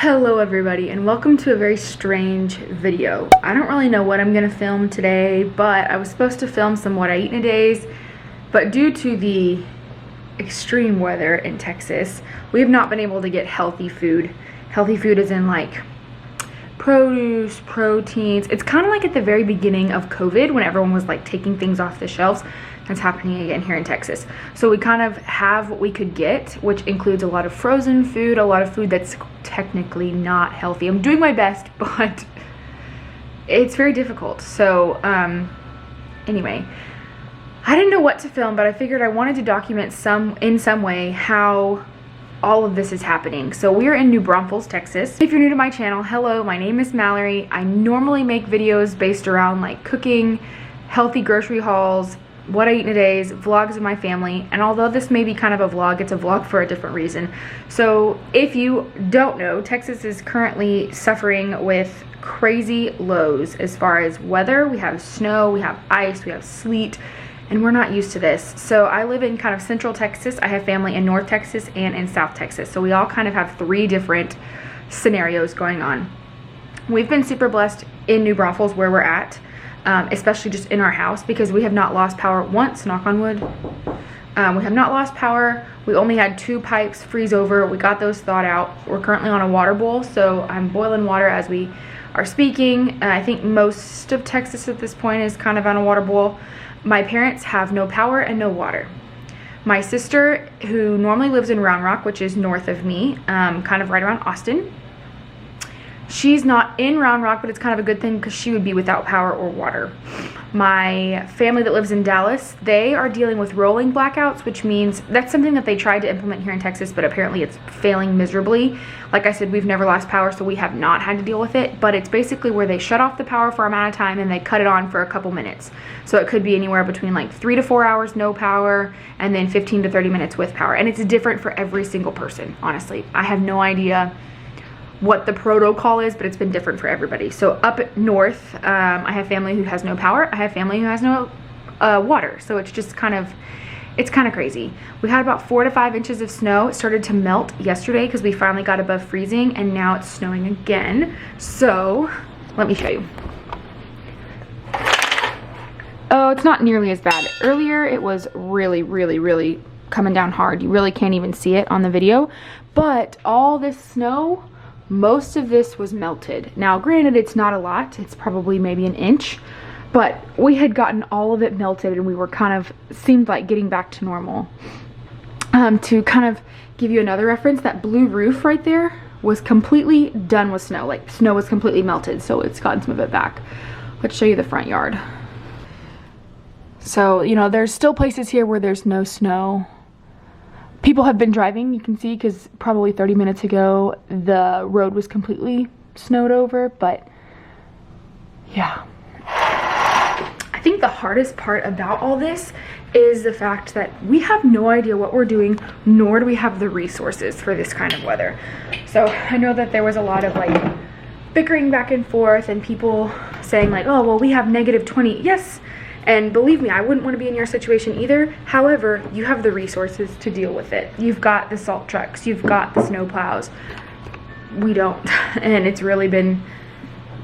Hello everybody, and welcome to a very strange video. I don't really know what I'm gonna film today, but I was supposed to film some what I eat in a days, but due to the extreme weather in Texas, we have not been able to get healthy food. Healthy food is in like produce, proteins. It's kind of like at the very beginning of COVID when everyone was like taking things off the shelves. That's happening again here in Texas. So we kind of have what we could get, which includes a lot of frozen food, a lot of food that's technically not healthy. I'm doing my best, but it's very difficult. So anyway, I didn't know what to film, but I figured I wanted to document in some way how all of this is happening. So we're in New Braunfels, Texas. If you're new to my channel, hello, my name is Mallory. I normally make videos based around like cooking, healthy grocery hauls, what I eat in a days, vlogs of my family, and although this may be kind of a vlog, it's a vlog for a different reason. So if you don't know, Texas is currently suffering with crazy lows as far as weather. We have snow, we have ice, we have sleet, and we're not used to this. So I live in kind of central Texas. I have family in North Texas and in South Texas. So we all kind of have three different scenarios going on. We've been super blessed in New Braunfels where we're at. Especially just in our house, because we have not lost power once, knock on wood. We have not lost power. We only had 2 pipes freeze over. We got those thawed out. We're currently on a water boil, so I'm boiling water as we are speaking. I think most of Texas at this point is kind of on a water boil. My parents have no power and no water. My sister, who normally lives in Round Rock, which is north of me, kind of right around Austin, she's not in Round Rock, but it's kind of a good thing because she would be without power or water. My family that lives in Dallas, they are dealing with rolling blackouts, which means that's something that they tried to implement here in Texas, but apparently it's failing miserably. Like I said, we've never lost power, so we have not had to deal with it, but it's basically where they shut off the power for a amount of time and they cut it on for a couple minutes. So it could be anywhere between like 3 to 4 hours no power and then 15 to 30 minutes with power. And it's different for every single person, honestly. I have no idea what the protocol is, but it's been different for everybody. So up north, I have family who has no power. I have family who has no water. So it's just kind of, it's kind of crazy. We had about 4 to 5 inches of snow. It started to melt yesterday because we finally got above freezing, and now it's snowing again. So let me show you. Oh, it's not nearly as bad. Earlier it was really coming down hard. You really can't even see it on the video, but all this snow, most of this was melted. Now granted, it's not a lot, it's probably maybe an inch, but we had gotten all of it melted and we were kind of, seemed like getting back to normal. To kind of give you another reference, that blue roof right there was completely done with snow. Like snow was completely melted, so it's gotten some of it back. Let's show you the front yard. So, you know, there's still places here where there's no snow. People have been driving, you can see, because probably 30 minutes ago the road was completely snowed over, but yeah. I think the hardest part about all this is the fact that we have no idea what we're doing, nor do we have the resources for this kind of weather. So I know that there was a lot of like bickering back and forth and people saying like, oh, well, we have -20. Yes. And believe me, I wouldn't want to be in your situation either. However, you have the resources to deal with it. You've got the salt trucks, you've got the snow plows. We don't, and it's really been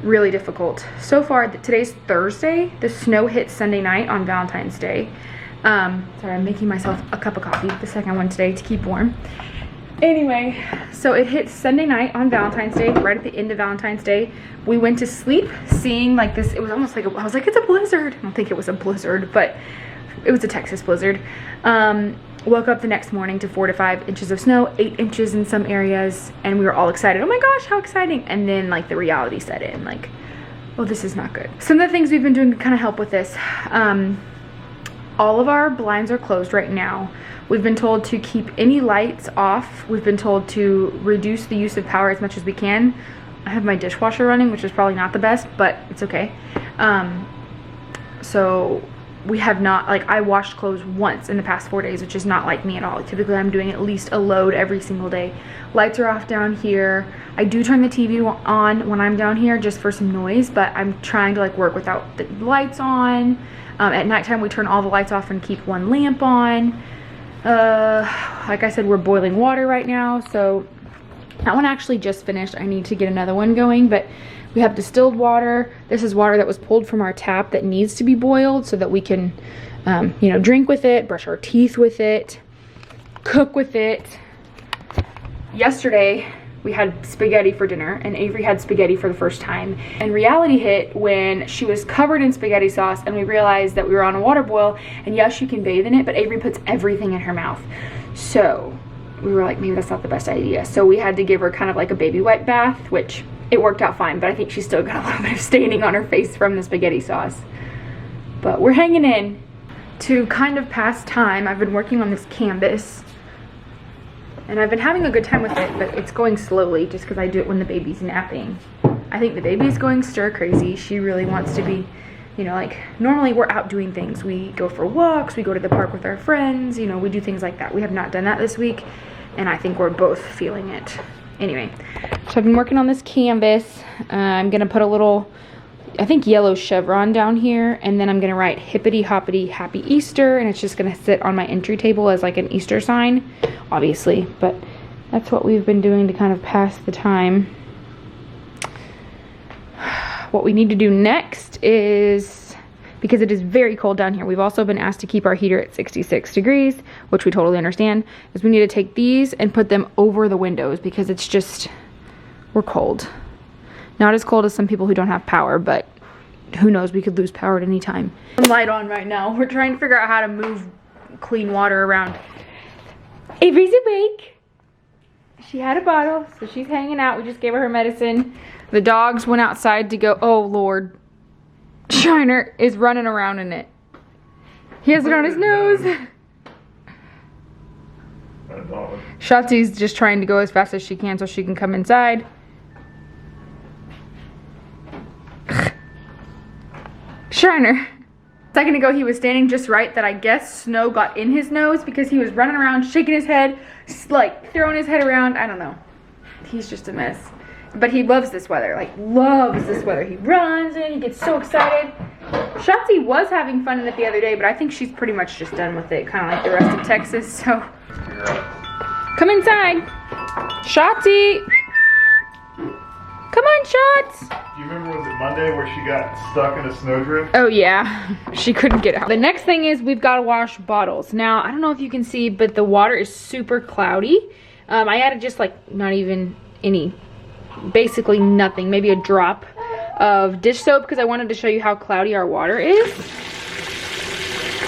really difficult. So far, today's Thursday. The snow hit Sunday night on Valentine's Day. Sorry, I'm making myself a cup of coffee, the second one today to keep warm. Anyway, so it hit Sunday night on Valentine's Day, right at the end of Valentine's Day. We went to sleep seeing like this, it was almost like, I was like, it's a blizzard. I don't think it was a blizzard, but it was a Texas blizzard. Woke up the next morning to 4 to 5 inches of snow, 8 inches in some areas, and we were all excited. Oh my gosh, how exciting. And then like the reality set in, like, oh, this is not good. Some of the things we've been doing to kind of help with this, all of our blinds are closed right now. We've been told to keep any lights off. We've been told to reduce the use of power as much as we can. I have my dishwasher running, which is probably not the best, but it's okay. So we have not, like, I washed clothes once in the past 4 days, which is not like me at all. Typically I'm doing at least a load every single day. Lights are off down here. I do turn the TV on when I'm down here just for some noise, but I'm trying to like work without the lights on. At nighttime we turn all the lights off and keep one lamp on. Like I said, we're boiling water right now, so That one actually just finished. I need to get another one going, but we have distilled water. This is water that was pulled from our tap that needs to be boiled so that we can, you know, drink with it, brush our teeth with it, cook with it. Yesterday, we had spaghetti for dinner, and Avery had spaghetti for the first time. And reality hit when she was covered in spaghetti sauce and we realized that we were on a water boil, and yes, you can bathe in it, but Avery puts everything in her mouth. So we were like, maybe that's not the best idea. So we had to give her kind of like a baby wet bath, which it worked out fine, but I think she's still got a little bit of staining on her face from the spaghetti sauce. But we're hanging in. To kind of pass time, I've been working on this canvas. And I've been having a good time with it, but it's going slowly just because I do it when the baby's napping. I think the baby's going stir crazy. She really wants to be, you know, like, normally we're out doing things. We go for walks, we go to the park with our friends, you know, we do things like that. We have not done that this week, and I think we're both feeling it. Anyway, so I've been working on this canvas. I'm going to put a little, I think, yellow chevron down here, and then I'm going to write hippity hoppity happy Easter, and it's just going to sit on my entry table as like an Easter sign, obviously, but that's what we've been doing to kind of pass the time. What we need to do next is, because it is very cold down here, we've also been asked to keep our heater at 66 degrees, which we totally understand, is we need to take these and put them over the windows because it's just, we're cold. Not as cold as some people who don't have power, but who knows, we could lose power at any time. Light on right now. We're trying to figure out how to move clean water around. Avery's awake. She had a bottle, so she's hanging out. We just gave her medicine. The dogs went outside to go, oh Lord. Shiner is running around in it. He has it on his nose. Shotzi's just trying to go as fast as she can so she can come inside. Shiner. A second ago he was standing just right that I guess snow got in his nose because he was running around shaking his head, like throwing his head around. I don't know. He's just a mess. But he loves this weather, like loves this weather. He runs and he gets so excited. Shotzi was having fun in it the other day, but I think she's pretty much just done with it, kind of like the rest of Texas, so. Come inside. Shotzi. Come on, Shots. Do you remember, was it Monday where she got stuck in a snowdrift? Oh yeah, she couldn't get out. The next thing is we've got to wash bottles. Now, I don't know if you can see, but the water is super cloudy. I added just like not even any, basically nothing, maybe a drop of dish soap because I wanted to show you how cloudy our water is.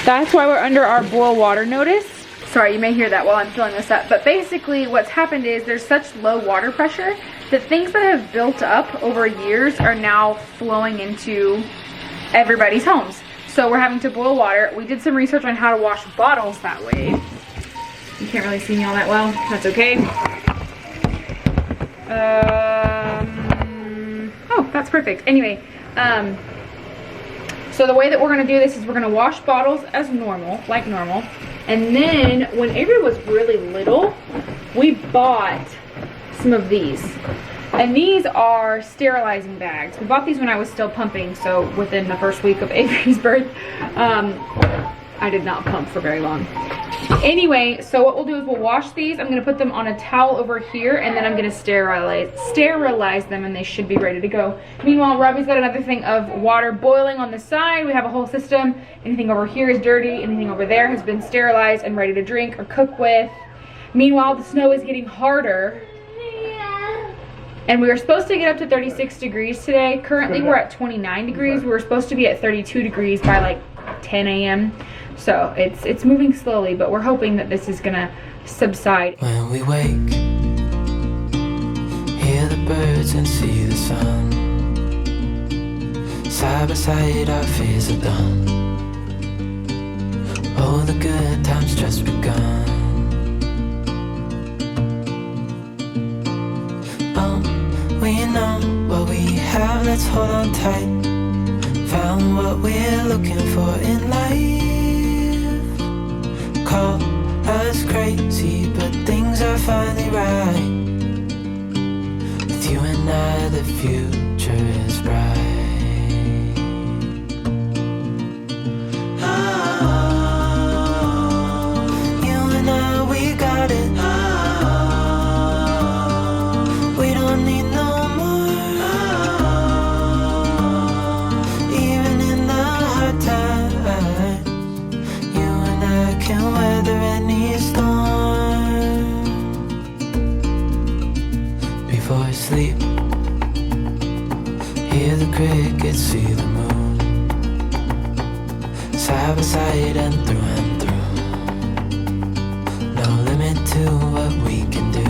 That's why we're under our boil water notice. Sorry, you may hear that while I'm filling this up, but basically what's happened is there's such low water pressure that things that have built up over years are now flowing into everybody's homes. So we're having to boil water. We did some research on how to wash bottles that way. You can't really see me all that well. That's okay. Oh, that's perfect. Anyway, so the way that we're gonna do this is we're gonna wash bottles as normal, like normal. And then when Avery was really little, we bought some of these. And these are sterilizing bags. We bought these when I was still pumping, so within the first week of Avery's birth. I did not pump for very long. Anyway, so what we'll do is we'll wash these. I'm gonna put them on a towel over here, and then I'm gonna sterilize them, and they should be ready to go. Meanwhile, Robbie's got another thing of water boiling on the side. We have a whole system. Anything over here is dirty. Anything over there has been sterilized and ready to drink or cook with. Meanwhile, the snow is getting harder. And we were supposed to get up to 36 degrees today. Currently, we're at 29 degrees. We were supposed to be at 32 degrees by like 10 a.m. So it's moving slowly, but we're hoping that this is gonna subside. When we wake, hear the birds and see the sun. Side by side our fears are done. Oh, the good times just begun. We know what we have, let's hold on tight. Found what we're looking for in life. Call us crazy, but things are finally right. With you and I, the future is bright. Oh, you and I, we got it. Oh, for sleep. Hear the crickets, see the moon, side by side and through. No limit to what we can do.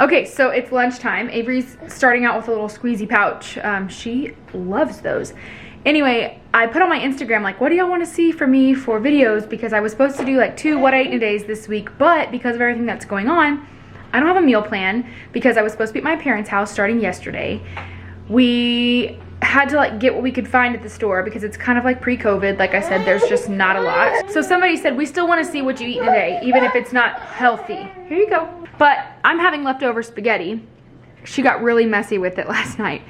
Okay, so it's lunchtime. Avery's starting out with a little squeezy pouch. She loves those. Anyway, I put on my Instagram, like, what do y'all want to see from me for videos? Because I was supposed to do like 2 what I ate in a days this week, but because of everything that's going on, I don't have a meal plan because I was supposed to be at my parents' house starting yesterday. We had to like get what we could find at the store because it's kind of like pre-COVID. Like I said, there's just not a lot. So somebody said, we still want to see what you eat in a day, even if it's not healthy. Here you go. But I'm having leftover spaghetti. She got really messy with it last night.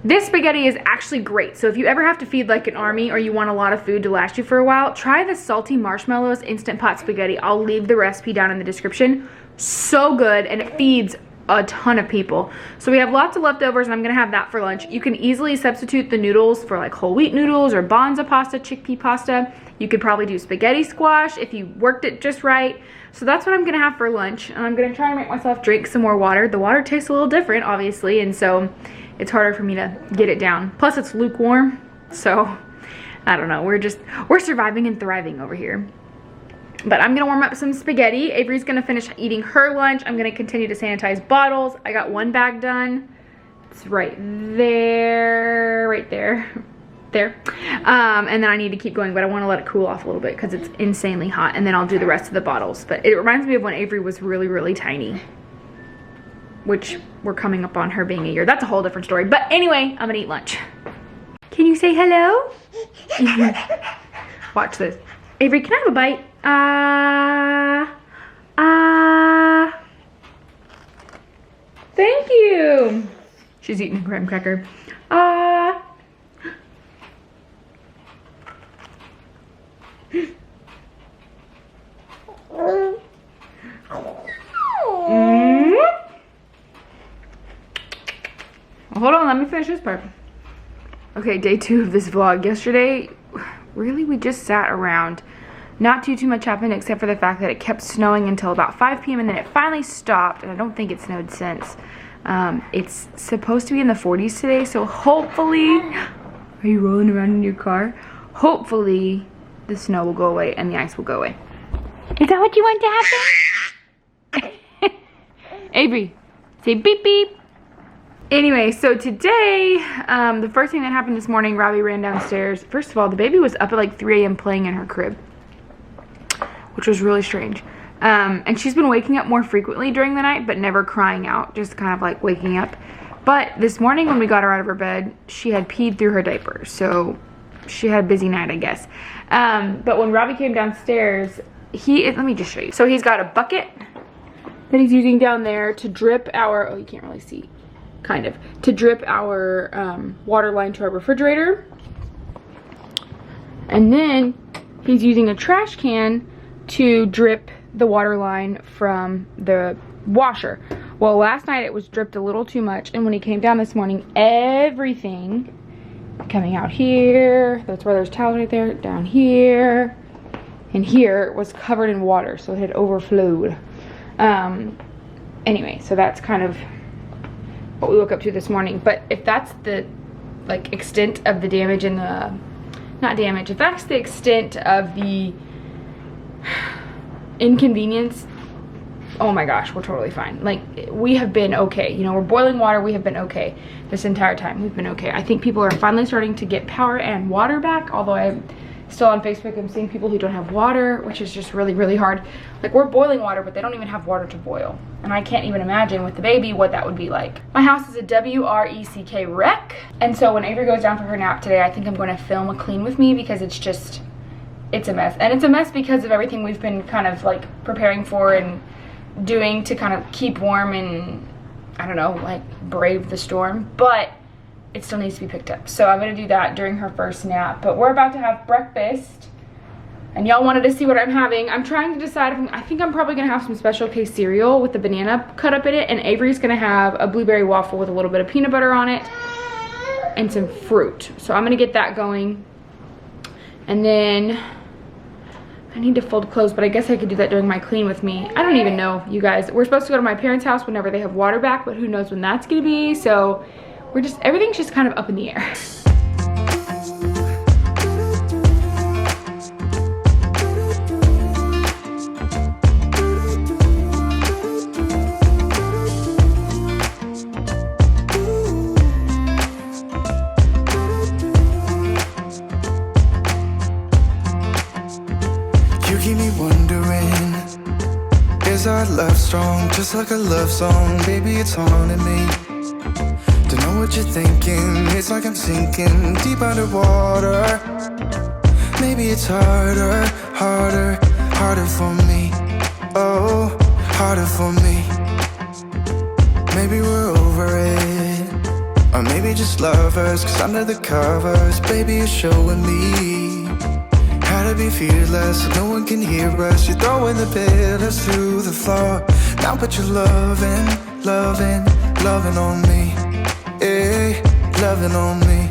This spaghetti is actually great. So if you ever have to feed like an army or you want a lot of food to last you for a while, try the salty marshmallows Instant Pot spaghetti. I'll leave the recipe down in the description. So good, and it feeds a ton of people. So we have lots of leftovers and I'm gonna have that for lunch. You can easily substitute the noodles for like whole wheat noodles or bonza pasta, chickpea pasta. You could probably do spaghetti squash if you worked it just right. So that's what I'm gonna have for lunch. And I'm gonna try and make myself drink some more water. The water tastes a little different, obviously, and so it's harder for me to get it down. Plus it's lukewarm, so I don't know. We're surviving and thriving over here. But I'm gonna warm up some spaghetti. Avery's gonna finish eating her lunch. I'm gonna continue to sanitize bottles. I got 1 bag done. It's right there, right there, there. And then I need to keep going, but I wanna let it cool off a little bit because it's insanely hot, and then I'll do the rest of the bottles. But it reminds me of when Avery was really, really tiny, which we're coming up on her being a year. That's a whole different story. But anyway, I'm gonna eat lunch. Can you say hello? Watch this. Avery, can I have a bite? Thank you. She's eating a graham cracker. Hold on, let me finish this part. Okay, day 2 of this vlog. Yesterday, really, we just sat around. Not too much happened except for the fact that it kept snowing until about 5 p.m. and then it finally stopped, and I don't think it snowed since. It's supposed to be in the 40s today, so hopefully, are you rolling around in your car? Hopefully the snow will go away and the ice will go away. Is that what you want to happen? Avery, say beep beep. Anyway, so today, the first thing that happened this morning, Robbie ran downstairs. First of all, the baby was up at like 3 a.m. playing in her crib, which was really strange. And she's been waking up more frequently during the night, but never crying out, just kind of like waking up. But this morning when we got her out of her bed, she had peed through her diaper. So she had a busy night, I guess. But when Robbie came downstairs, let me just show you. So he's got a bucket that he's using down there to drip our, oh, you can't really see, kind of, to drip our water line to our refrigerator. And then he's using a trash can to drip the water line from the washer. Well, last night it was dripped a little too much, and when he came down this morning, everything coming out here, that's where there's towels right there, down here, and here was covered in water, so it had overflowed. Anyway, so that's kind of what we woke up to this morning. But if that's the like extent of the damage in the, not damage, if that's the extent of the inconvenience, oh my gosh, we're totally fine. Like, we have been okay. You know, we're boiling water. We have been okay this entire time. We've been okay. I think people are finally starting to get power and water back, although I'm still on Facebook, I'm seeing people who don't have water, which is just really, really hard. Like, we're boiling water, but they don't even have water to boil. And I can't even imagine with the baby what that would be like. My house is a W-R-E-C-K wreck. And so when Avery goes down for her nap today, I think I'm going to film a clean with me because it's just, it's a mess. And it's a mess because of everything we've been kind of like preparing for and doing to kind of keep warm and, I don't know, like brave the storm. But it still needs to be picked up. So I'm going to do that during her first nap. But we're about to have breakfast. And y'all wanted to see what I'm having. I'm trying to decide if I think I'm probably going to have some Special K cereal with the banana cut up in it. And Avery's going to have a blueberry waffle with a little bit of peanut butter on it. And some fruit. So I'm going to get that going. And then I need to fold clothes, but I guess I could do that during my clean with me. I don't even know, you guys. We're supposed to go to my parents' house whenever they have water back, but who knows when that's gonna be. So everything's just kind of up in the air. Keep me wondering, is our love strong? Just like a love song, baby, it's haunting me. Don't know what you're thinking, it's like I'm sinking deep underwater. Maybe it's harder for me. Oh, harder for me. Maybe we're over it, or maybe just lovers, 'cause under the covers, baby, you're showing me how to be fearless, so no one can hear us. You're throwing the pillars through the floor. Now put your loving on me. Hey, loving on me.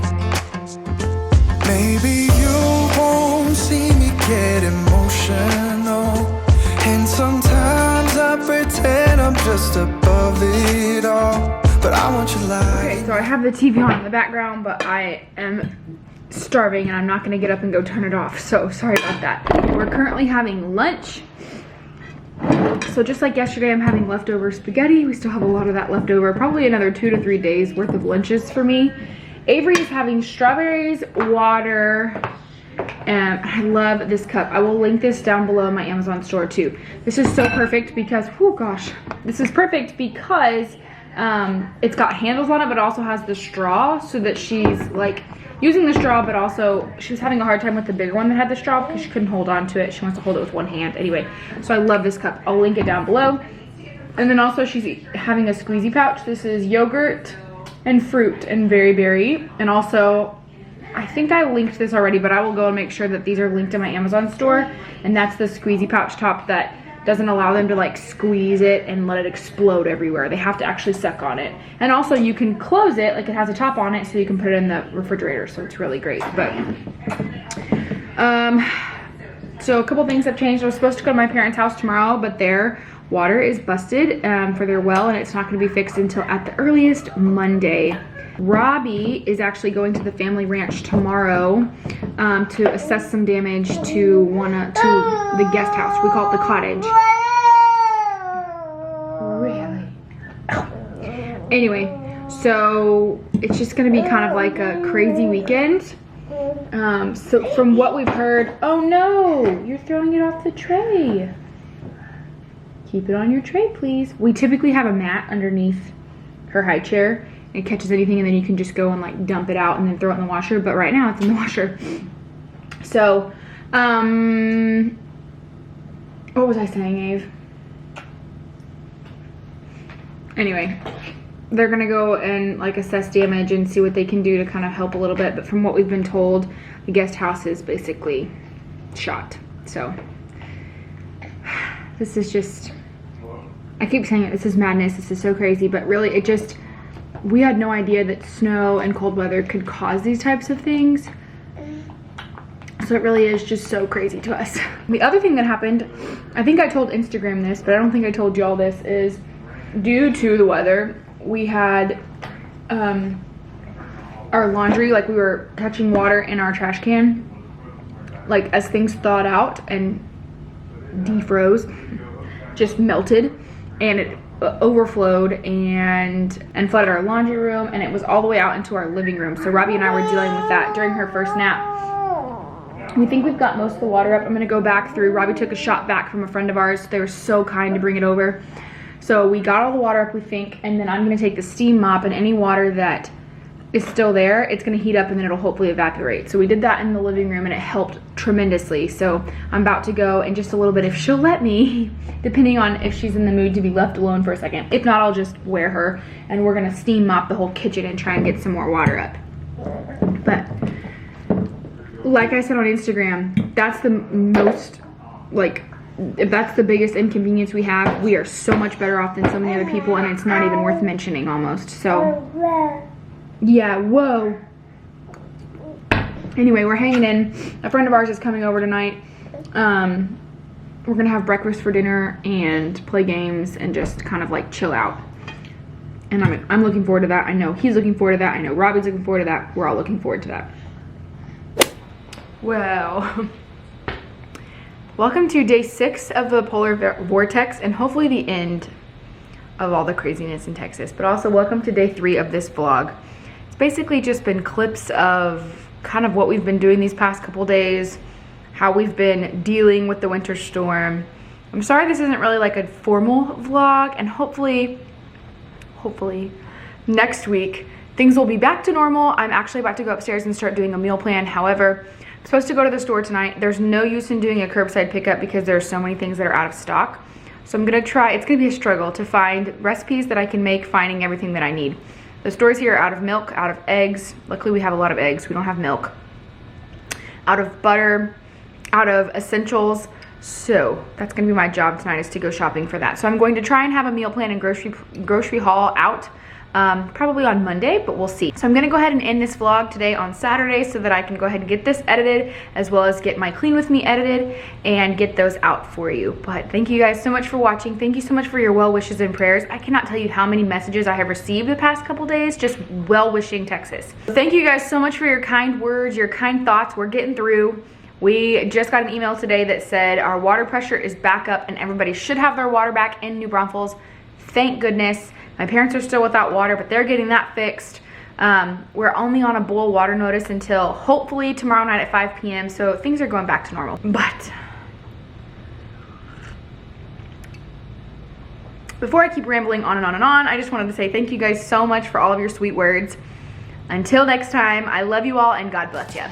Maybe you won't see me get emotional, and sometimes I pretend I'm just above it all, but I want your life. Okay, so I have the TV on in the background, but I am starving and I'm not gonna get up and go turn it off, so sorry about that. We're currently having lunch. So just like yesterday, I'm having leftover spaghetti. We still have a lot of that left over, probably another 2 to 3 days worth of lunches for me. Avery is having strawberries, water, and I love this cup. I will link this down below in my Amazon store too. This is so perfect because, oh gosh, this is perfect because it's got handles on it, but also has the straw, so that she's like using the straw, but also she was having a hard time with the bigger one that had the straw because she couldn't hold on to it. She wants to hold it with one hand. Anyway, so I love this cup. I'll link it down below. And then also she's having a squeezy pouch. This is yogurt and fruit and berry. And also, I think I linked this already, but I will go and make sure that these are linked in my Amazon store. And that's the squeezy pouch top that doesn't allow them to like squeeze it and let it explode everywhere. They have to actually suck on it. And also you can close it, like it has a top on it, so you can put it in the refrigerator, so it's really great. But so a couple things have changed. I was supposed to go to my parents' house tomorrow, but their water is busted for their well, and it's not gonna be fixed until at the earliest Monday. Robbie is actually going to the family ranch tomorrow to assess some damage to the guest house. We call it the cottage. Really? Anyway, so it's just gonna be kind of like a crazy weekend. So from what we've heard, oh no, you're throwing it off the tray. Keep it on your tray, please. We typically have a mat underneath her high chair. It catches anything, and then you can just go and like dump it out and then throw it in the washer, but right now it's in the washer. So what was I saying, Ave? Anyway, they're gonna go and like assess damage and see what they can do to kind of help a little bit, but from what we've been told, the guest house is basically shot. So this is just, I keep saying it, this is madness, this is so crazy, but really it just, we had no idea that snow and cold weather could cause these types of things. So it really is just so crazy to us. The other thing that happened, I think I told Instagram this, but I don't think I told y'all this, is due to the weather, we had our laundry, like we were touching water in our trash can, like as things thawed out and defroze, just melted, and it overflowed and flooded our laundry room, and it was all the way out into our living room. So Robbie and I were dealing with that during her first nap. We think we've got most of the water up. I'm gonna go back through. Robbie took a shot back from a friend of ours. They were so kind to bring it over. So we got all the water up, we think, and then I'm gonna take the steam mop, and any water that is still there, it's gonna heat up and then it'll hopefully evaporate. So we did that in the living room and it helped tremendously. So I'm about to go in just a little bit, if she'll let me, depending on if she's in the mood to be left alone for a second. If not, I'll just wear her and we're gonna steam mop the whole kitchen and try and get some more water up. But like I said on Instagram, that's the most, like, if that's the biggest inconvenience we have, we are so much better off than so many other people, and it's not even worth mentioning almost. So yeah, whoa. Anyway, we're hanging in. A friend of ours is coming over tonight, We're gonna have breakfast for dinner and play games and just kind of like chill out. And I'm looking forward to that. I know he's looking forward to that. I know Robbie's looking forward to that. We're all looking forward to that. Well, welcome to day 6 of the polar vortex and hopefully the end of all the craziness in Texas. But also welcome to day 3 of this vlog. It's basically just been clips of kind of what we've been doing these past couple days, how we've been dealing with the winter storm. I'm sorry this isn't really like a formal vlog, and hopefully next week things will be back to normal. I'm actually about to go upstairs and start doing a meal plan. However, I'm supposed to go to the store tonight. There's no use in doing a curbside pickup because there are so many things that are out of stock. So I'm gonna try, it's gonna be a struggle to find recipes that I can make, finding everything that I need. The stores here are out of milk, out of eggs. Luckily we have a lot of eggs, we don't have milk. Out of butter, out of essentials. So that's gonna be my job tonight, is to go shopping for that. So I'm going to try and have a meal plan and grocery haul out probably on Monday, but we'll see. So I'm gonna go ahead and end this vlog today on Saturday so that I can go ahead and get this edited, as well as get my clean with me edited and get those out for you. But thank you guys so much for watching. Thank you so much for your well wishes and prayers. I cannot tell you how many messages I have received the past couple days just well wishing Texas. Thank you guys so much for your kind words, your kind thoughts. We're getting through. We just got an email today that said our water pressure is back up and everybody should have their water back in New Braunfels. Thank goodness. My parents are still without water, but they're getting that fixed. We're only on a boil water notice until hopefully tomorrow night at 5 p.m. So things are going back to normal. But before I keep rambling on and on and on, I just wanted to say thank you guys so much for all of your sweet words. Until next time, I love you all and God bless you.